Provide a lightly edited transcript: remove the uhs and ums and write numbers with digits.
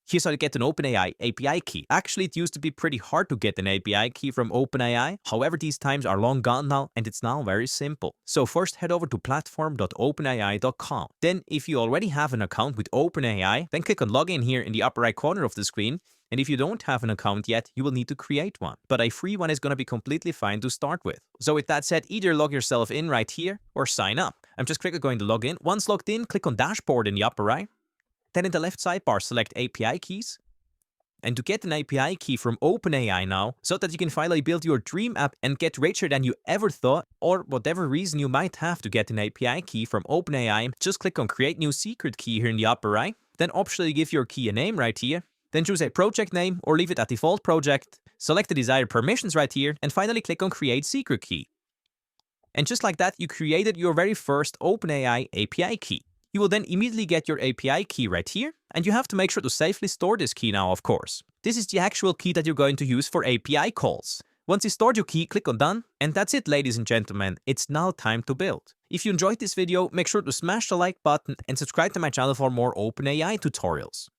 Here's how to get an OpenAI API key. Actually, it used to be pretty hard to get an API key from OpenAI. However, these times are long gone now, and it's now very simple. So first head over to platform.openai.com. Then, if you already have an account with OpenAI, then click on Login here in the upper right corner of the screen. And if you don't have an account yet, you will need to create one. But a free one is going to be completely fine to start with. So with that said, either log yourself in right here or sign up. I'm just quickly going to log in. Once logged in, click on Dashboard in the upper right. Then in the left sidebar, select API keys. And to get an API key from OpenAI now, so that you can finally build your dream app and get richer than you ever thought, or whatever reason you might have to get an API key from OpenAI, just click on Create New Secret Key here in the upper right. Then optionally give your key a name right here. Then choose a project name or leave it at default project. Select the desired permissions right here, and finally click on Create Secret Key. And just like that, you created your very first OpenAI API key. You will then immediately get your API key right here, and you have to make sure to safely store this key now, of course. This is the actual key that you're going to use for API calls. Once you stored your key, click on Done, and that's it, ladies and gentlemen. It's now time to build. If you enjoyed this video, make sure to smash the like button and subscribe to my channel for more OpenAI tutorials.